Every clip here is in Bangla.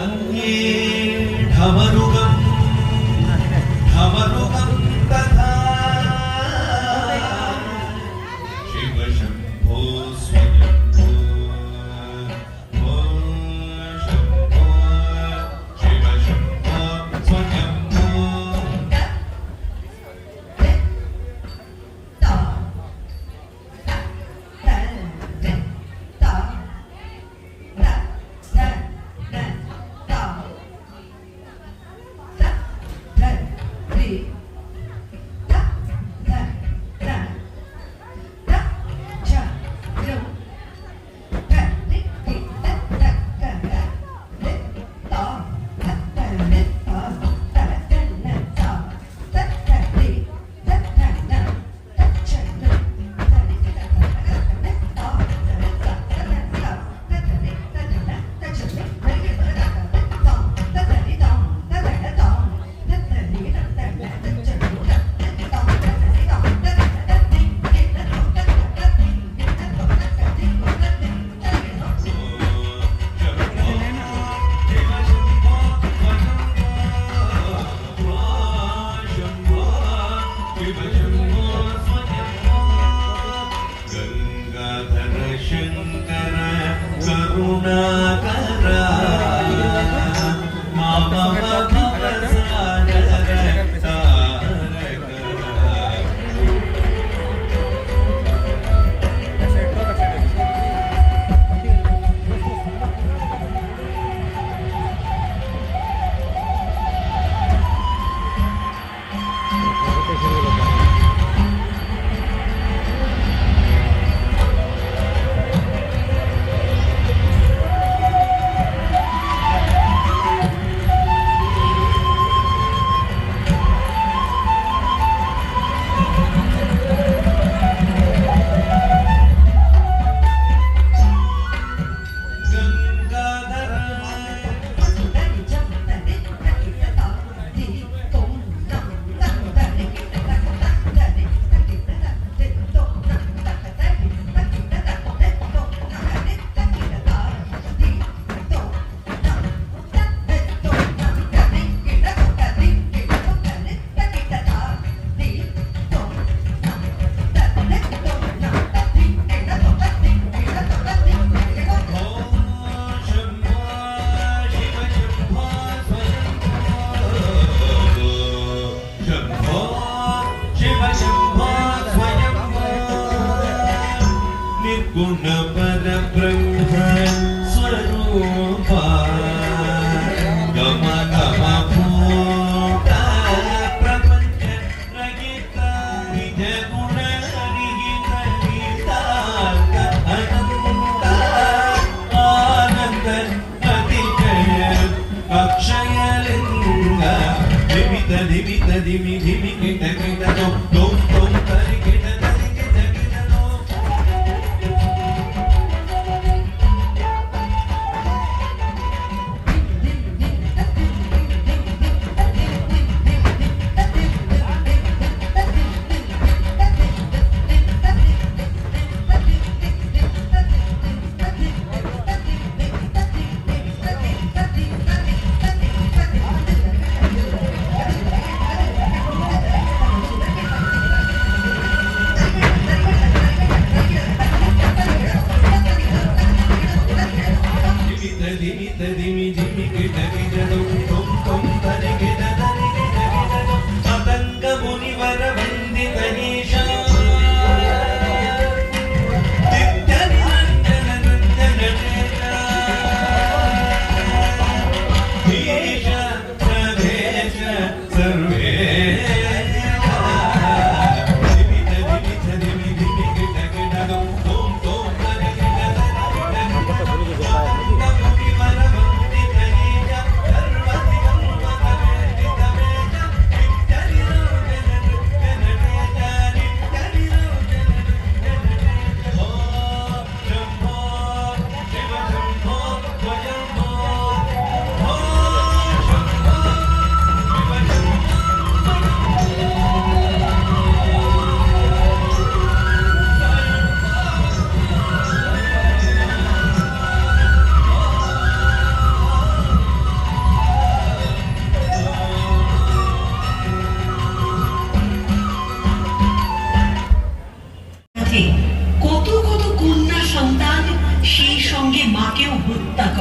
अन्ये ढमरुगं तथा शिव शम्भो स्वयम्भो शम्भो शिव शम्भो स्वयम्भो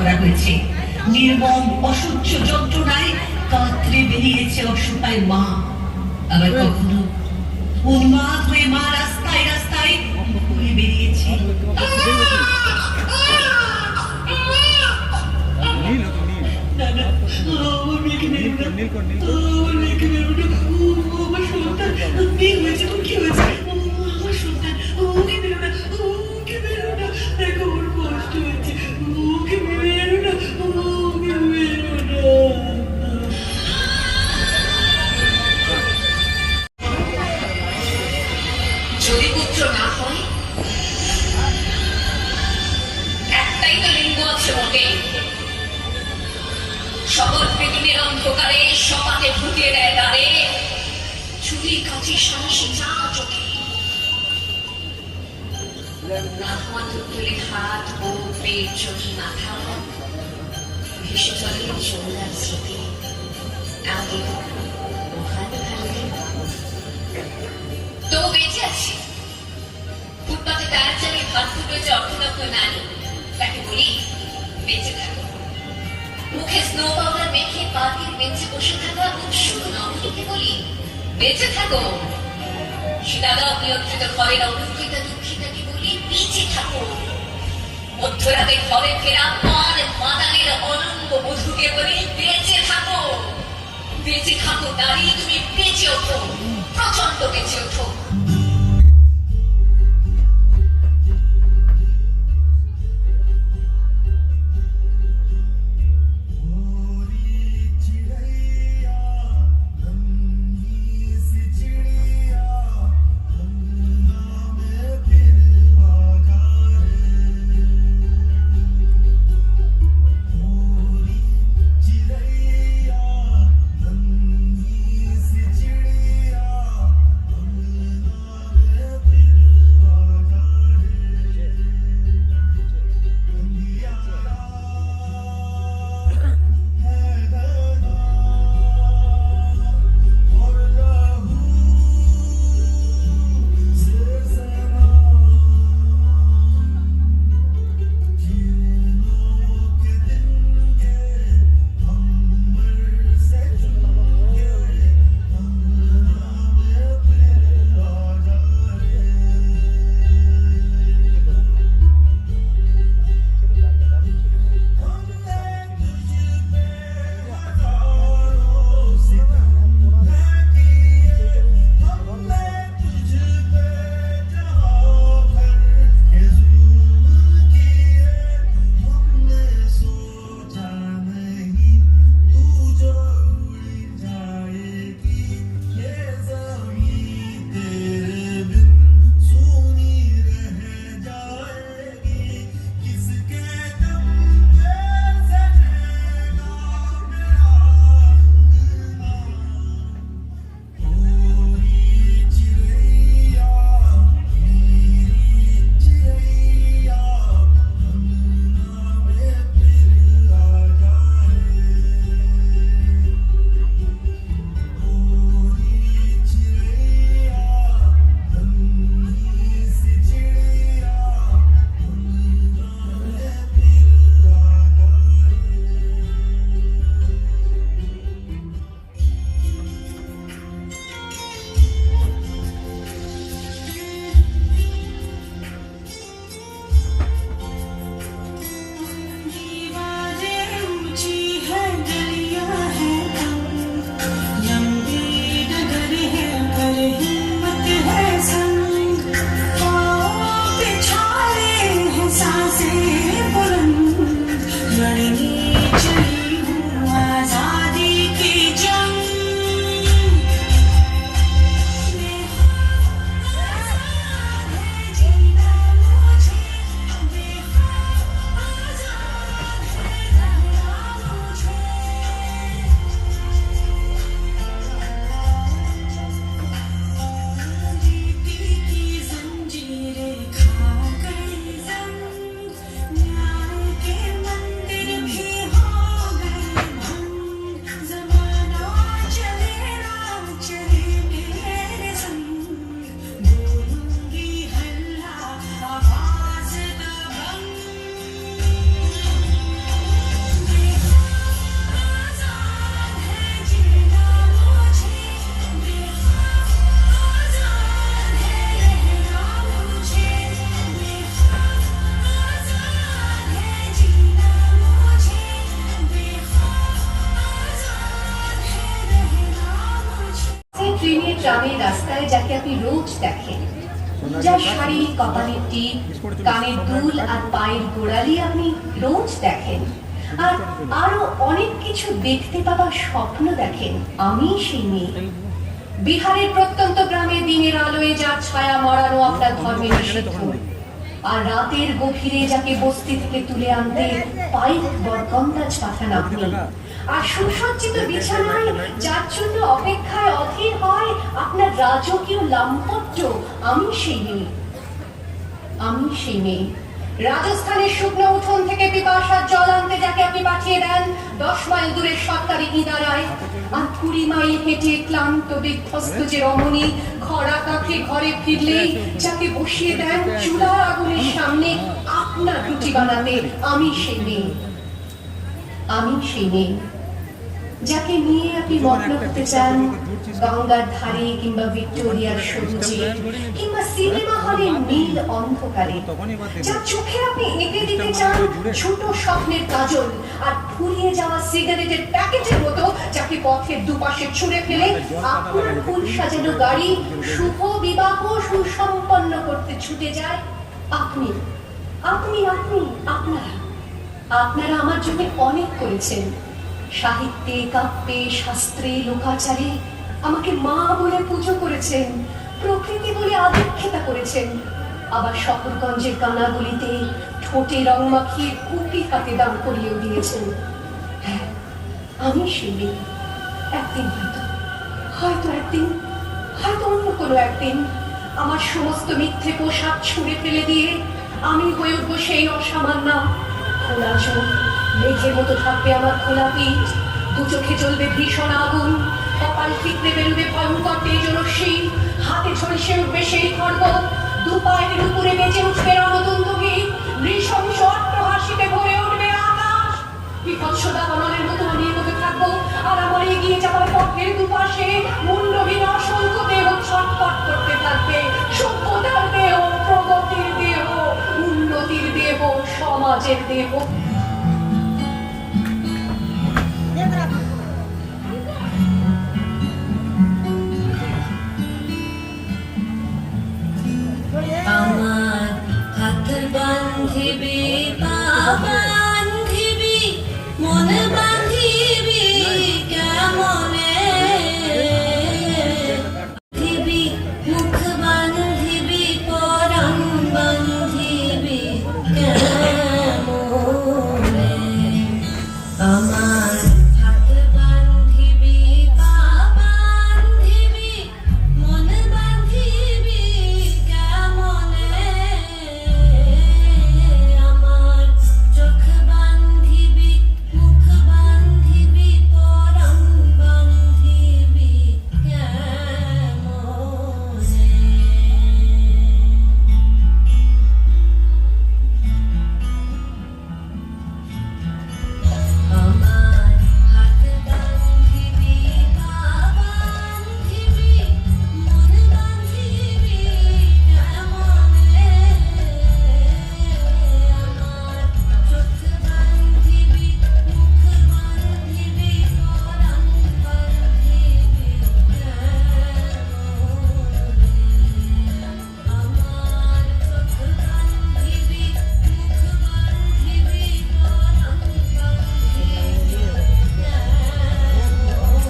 করা হয়েছে। নির্মম অসহ্য যন্ত্রণায় কাতরে বেরিয়েছে অসহায় মা। আবার কখনো উন্মাদ হয়ে মা রাস্তায় রাস্তায় ঘুরে বেরিয়েছে। না, না, আমার মেয়েকে মেরো না। আমার মেয়েকে মেরো না। আমার সন্তান, মেয়ে হয়েছে তো কি হয়েছে? আমার সন্তান, ওকে মেরো না, ওকে মেরো না। দেখো ওর কষ্ট হচ্ছে, ওকে মেরো না, ওকে মেরো না। যদি পুত্র না হয়, একটাই তো লিঙ্গ আছে মোটে। সকল পৃথিবীর অন্ধকারে সপাতে ঢুকিয়ে দেয় দ্বারে, চুরি কাঠি সাহসী যা চোখে। নাথমাত্র তুলে হাত ও পেট চোখে মাথা ভেসে চলে যমুনার স্মৃতি। আগে ওখানে ভালো তো বেঁচে আছে। ফুটপাতে টায়ার চালিয়ে ভাত ফুটে যে অর্থদক্ষ নারী, তাকে বলি বেঁচে থাকো। মুখে স্নো পাউডার মেখে পার্কের বেঞ্চে বসে থাকা উৎসুক নবদীকে বলি বেঁচে থাকো। সীতাদা নিয়ন্ত্রিত ঘরের অনুকৃতা দুঃখিতাকে বলি বেঁচে থাকো। মধ্যরাতে ঘরে ফেরা পান মাদানের অনঙ্গ বধূকে বলি বেঁচে থাকো। বেঁচে থাকো নারী, তুমি বেঁচে ওঠো, প্রচন্ড বেঁচে ওঠো। আপনি রোজ দেখেন, যার শাড়ি, কপালের টিপ, কানের দুল আর পায়ের গোড়ালি আপনি রোজ দেখেন, আর আরো অনেক কিছু দেখতে পাবার স্বপ্ন দেখেন, আমি সেই মেয়ে। বিহারের প্রত্যন্ত গ্রামে দিনের আলোয় যার ছায়া মরানো আপনার ধর্মে নিষিদ্ধ, আর রাতের গভীরে যাকে বস্তি থেকে তুলে আনতে পাইক বরকন্দাজ পাঠান আপনি, আর সুসজ্জিত বিছানায় যার জন্য অপেক্ষায় অধীর হয় আপনার রাজকীয় লাম্পট্য, আমি সেই মেয়ে। আমি সেই মেয়ে। রাজস্থানের শুকনো উঠোন থেকে পিপাসার জল আনতে যাকে আপনি পাঠিয়ে দেন 10 মাইল দূরের সরকারি ইদারায়, আর 20 মাইল হেঁটে ক্লান্ত বিধ্বস্ত যে রমণী খরা কাঁখে ঘরে ফিরলেই যাকে বসিয়ে দেন চুলার আগুনের সামনে আপনার রুটি বানাতে, আমি সেই মেয়ে। আমি সেই মেয়ে যাকে নিয়ে আপনি মগ্ন হতে চান গঙ্গার ধারে কিংবা ভিক্টোরিয়ার সবুজে কিংবা সিনেমা হলের নীল অন্ধকারে, যার চোখে আপনি এঁকে দিতে চান ছোট স্বপ্নের কাজল আর ফুরিয়ে যাওয়া সিগারেটের প্যাকেটের মতো, যাকে পথের দুপাশে ছুঁড়ে ফেলে আপনার ফুল সাজানো গাড়ি শুভ বিবাহ সুসম্পন্ন করতে ছুটে যায় আপনি। আপনি আপনি আপনারা আপনারা আমার জন্য অনেক করেছেন। সাহিত্যে, কাব্যে, শাস্ত্রে, লোকাচারে আমাকে মা বলে পুজো করেছেন, প্রকৃতি বলে আদিক্ষেতা করেছেন, আবার শহরগঞ্জের কানাগলিতে ঠোঁটে রং মাখিয়ে কুপি হাতে দাঁড় করিয়েও দিয়েছেন। হ্যাঁ, আমি সেই মেয়ে। একদিন হয়তো অন্য কোনো একদিন আমার সমস্ত মিথ্যে পোশাক ছুঁড়ে ফেলে দিয়ে আমি হয়ে উঠবো সেই অসামান্য। খোলা চোখ, মেঘের মতো থাকবে আমার খোলা পিঠ, দু চোখে জ্বলবে ভীষণ আগুন, কপাল ঠিকরে বেরোবে ভয়ঙ্কর তেজরশ্মি, হাতে ঝলসে উঠবে সেই খড়গ, দু পায়ের উপরে বেজে উঠবে রণতুন্দুভি, নৃশংস অট্টহাসিতে ভরে উঠবে আকাশ। বিভৎস দাবানলের মতো আমি এগোতে থাকবো, আর আমার এগিয়ে যাওয়ার পথের দুপাশে মুন্ডহীন অসংখ্য দেহ ছটফট করতে থাকবে। সভ্যতার দেহ, প্রগতির দেহ, উন্নতির দেহ, সমাজের দেহ। আমার হাত বান্ধিবি, পা বান্ধিবি, মন বান্ধিবি কেমনে, বান্ধিবি মুখ বান্ধিবি, পরাণ বান্ধিবি কেমনে। আমার হাত বান্ধিবি, পা বান্ধিবি, মন বান্ধিবি কেমনে, আমার চোখ বান্ধিবি, মুখ বান্ধিবি, পরাণ বান্ধিবি কেমনে। আমার হাত বান্ধিবি, পা বান্ধিবি, মন বান্ধিবি কেমনে, আমার চোখ বান্ধিবি, মুখ বান্ধিবি, পরাণ বান্ধিবি কেমনে, আমার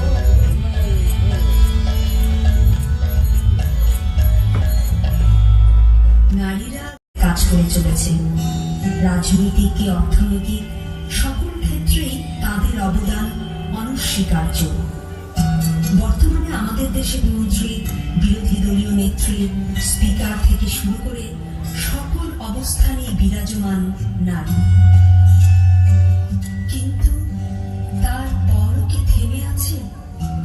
চোখ বান্ধিবি, মুখ বান্ধিবি, পরাণ নারীরা কাজ করে চলেছে, রাজনৈতিক কি অর্থনৈতিক সকল ক্ষেত্রেই তাদের অবদান অনস্বীকার্য। বর্তমানে আমাদের দেশের মন্ত্রী, বিরোধী দলীয় নেত্রী, স্পিকার থেকে শুরু করে সকল অবস্থানেই বিরাজমান নারী। কিন্তু তারপরও কি থেমে আছে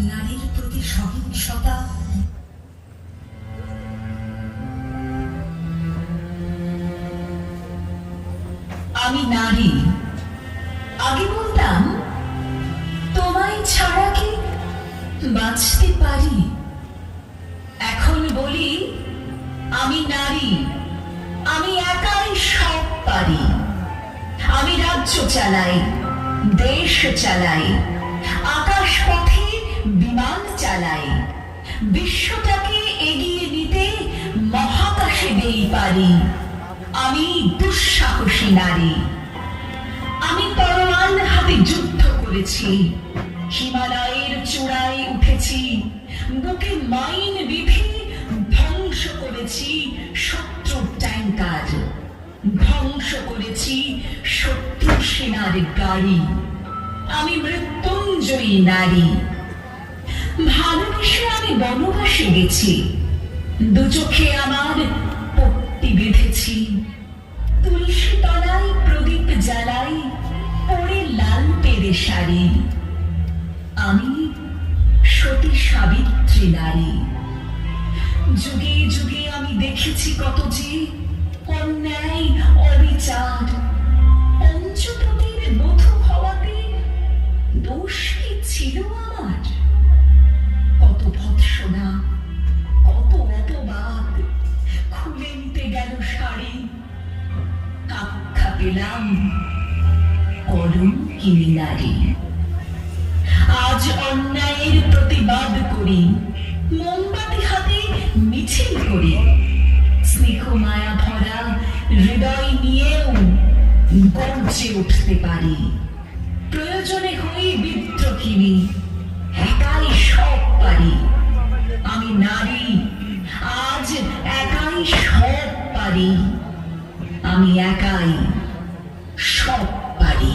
নারীর প্রতি সহিংসতা? আমি নারী। আগে বলতাম তোমায় ছাড়া কি বাঁচতে পারি, এখন বলি আমি নারী, আমি একাই সব পারি। আমি রাজ্য চালাই, দেশ চালাই, আকাশ পথে বিমান চালাই, বিশ্বটাকে এগিয়ে নিতে মহাকাশে দেই পারি। আমি দুঃসাহসী নারী। আমি তরোয়াল হাতে যুদ্ধ করেছি, হিমালয়ের চূড়ায় উঠেছি, বুকে মাইন বিধি ধ্বংস করেছি শত্রুর ট্যাঙ্কার, ধ্বংস করেছি শত্রু সেনার গাড়ি। আমি মৃত্যুঞ্জয়ী নারী। ভালোবেসে আমি বনবাসে গেছি, দু চোখে আমার পট্টি বেঁধেছি, তুলসী তলায় প্রদীপ জ্বালাই পরে লাল পেরে শাড়ি। আমি সতী সাবিত্রী নারী। যুগে যুগে আমি দেখেছি কত যে অন্যায় অবিচার, পঞ্চপতির বধূ হওয়াতে দোষ কি ছিল আমার? কত ভৎসনা, কত অপবাদ, খুলে নিতে গেল শাড়ি, আখ্যা পেলাম কলঙ্কিনী নারী। আজ অন্যায়ের প্রতিবাদ করি, মোমবাতি হাতে মিছিল করি, স্নেহ মায়া ভরা হৃদয় নিয়েও গর্জে উঠতে পারি। প্রয়োজনে হই বিদ্রোহিণী, একাই সব পারি। আমি নারী, আজ একাই সব পারি। আমি একাই সব পারি।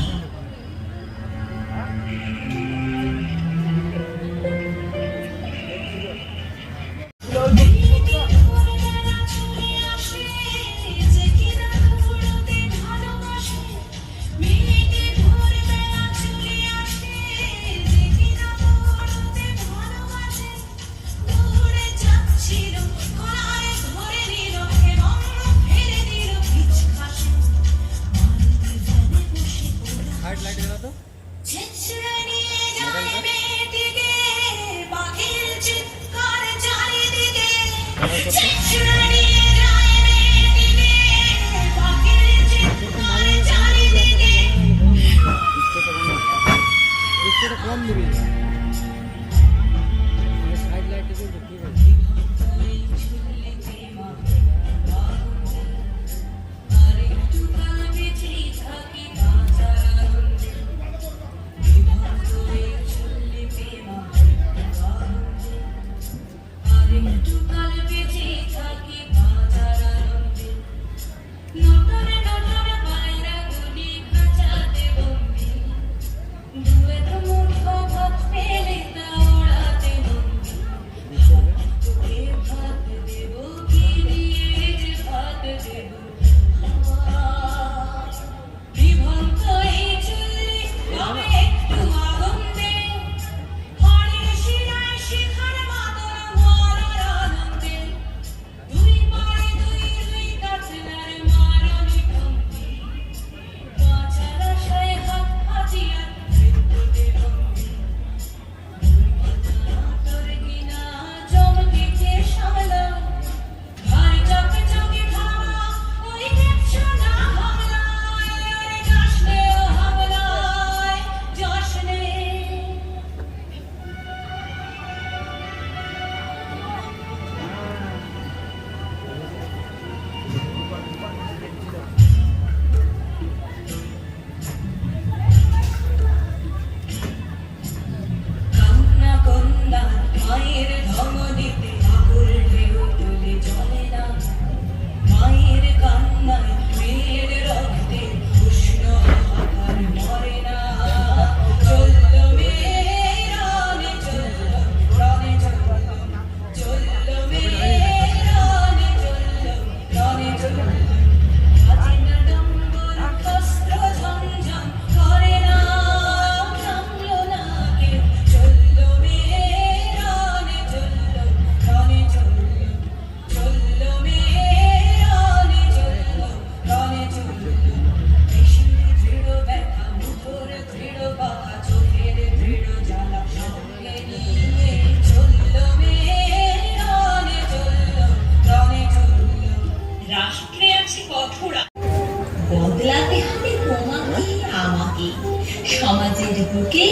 কম দিবি সাইড লাইট জ্বলছে ঠিক আছে বদলাতে হবে তোমাকে আমাকে, সমাজের বুকে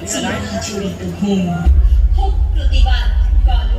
চিরাচরিত ঘুম হোক প্রতিবাদ কালো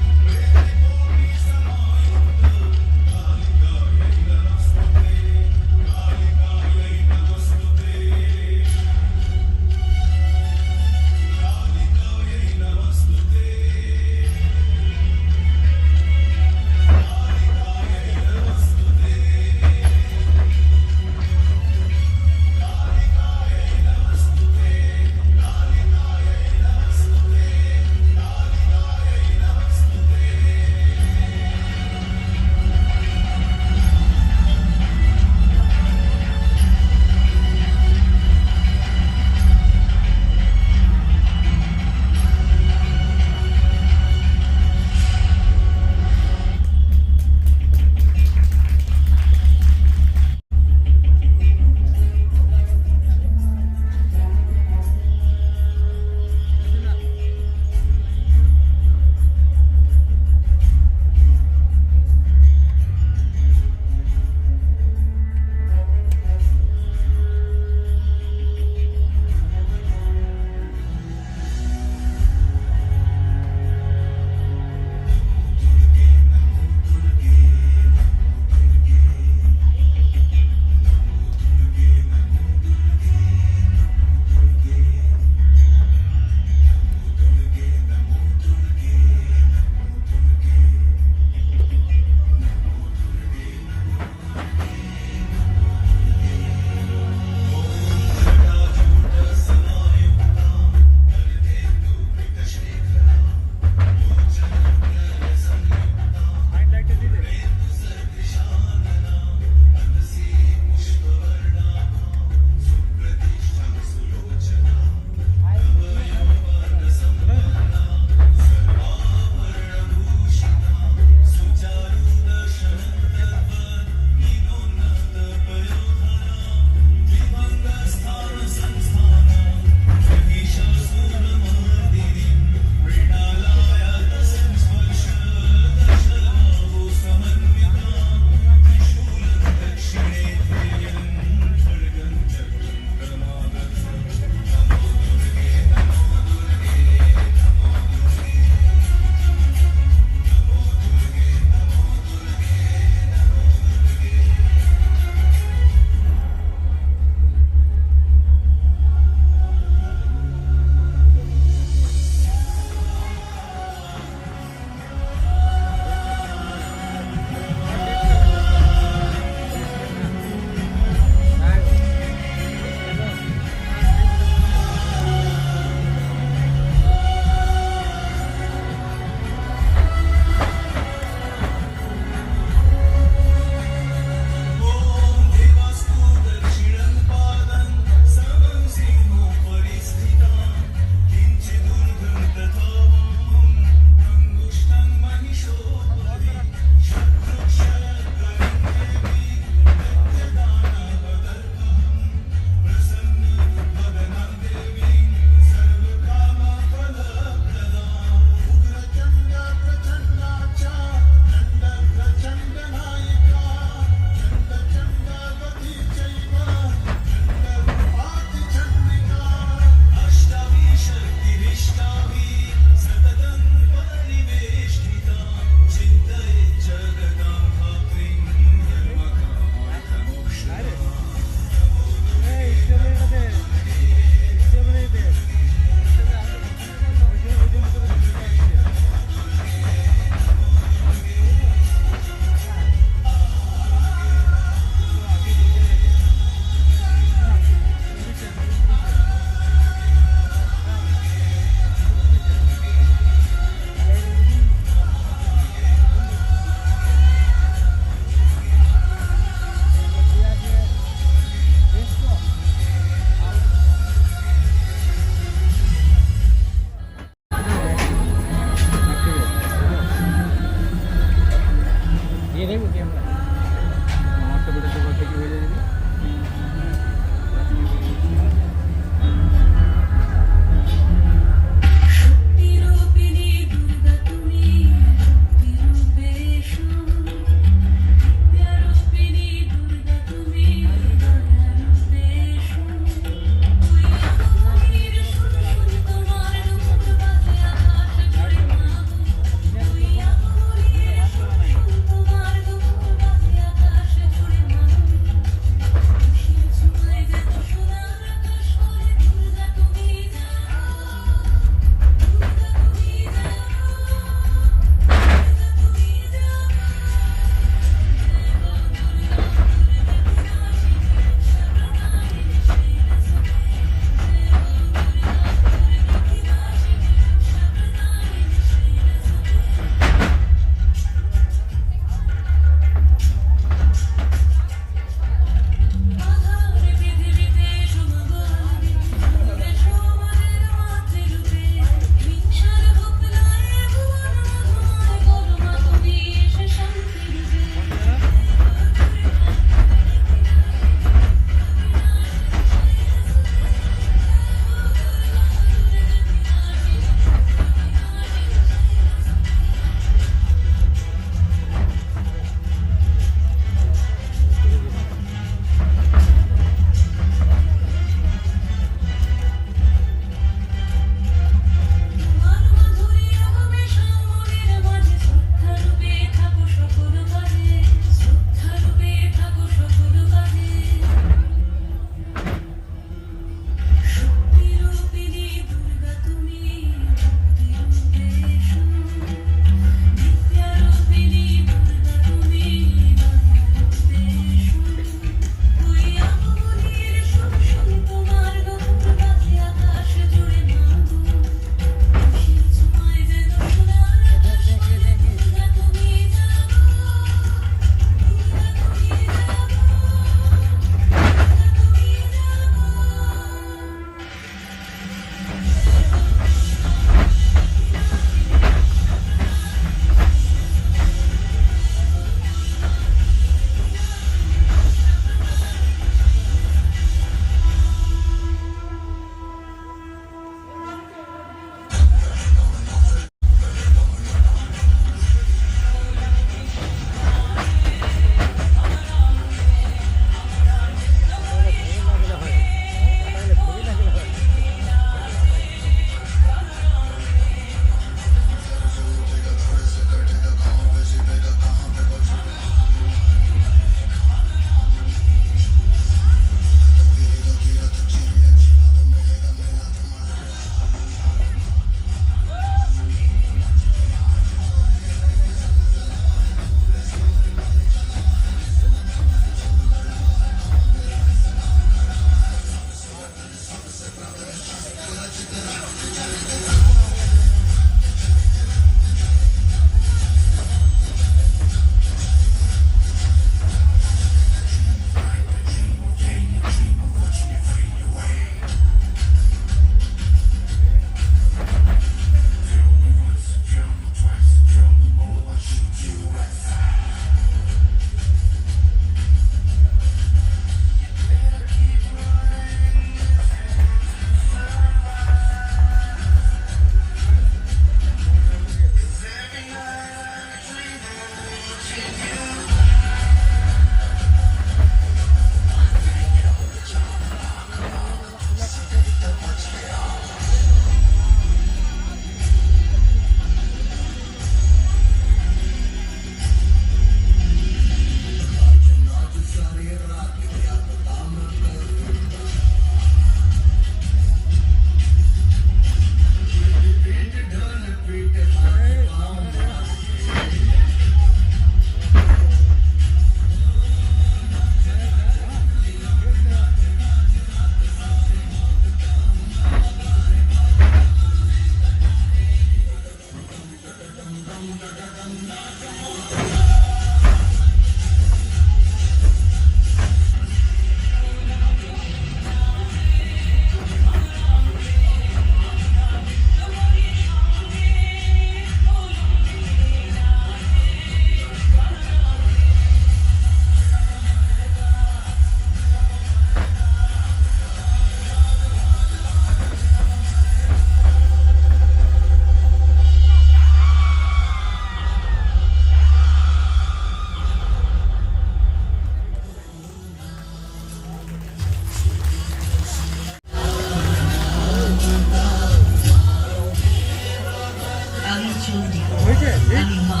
আমি চণ্ডী, হয়েছে আমি মা,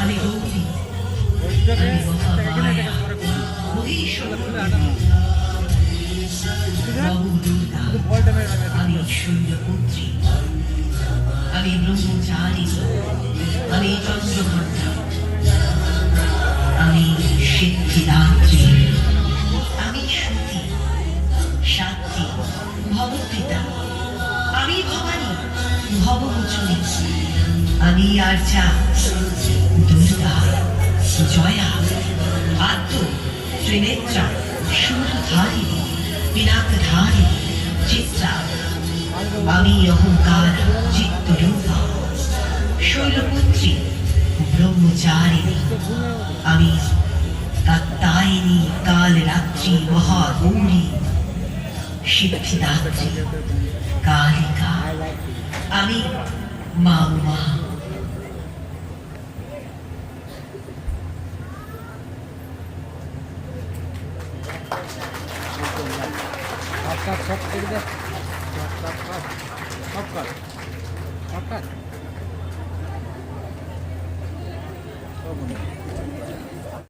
আমি গৌরী, ওইটাকে আমি মহামায়া, এখানে পরে করবি মহিষমর্দিনী, ঠিক আছে বহু দুর্গা, শুধু বলটা মেরে আমি শৈলপুত্রী, আমি ব্রহ্মচারী, আমি চন্দ্রঘণ্টা, আমি সিদ্ধিদাত্রী, আমি সতী, সাত্রী, ভবপিতা, আমি ভবানী, ভবমোচনী, আমি আর্চা, দুর্গা, জয়া, আত্ম, ত্রিনেত্রা, সুরধারিণী, পিনাকধারিণী, চিত্রা, আমি অহংকার, চিত্তরূপা, শৈলপুত্রী, ব্রহ্মচারিণী, আমি কাত্যায়নী, কালরাত্রি, মহাগৌরী, সিদ্ধিদাত্রী, কালিকা, আমি মা উমা। সব কাজ সব করে দে সব কাজ সব কাজ সব কাজ সব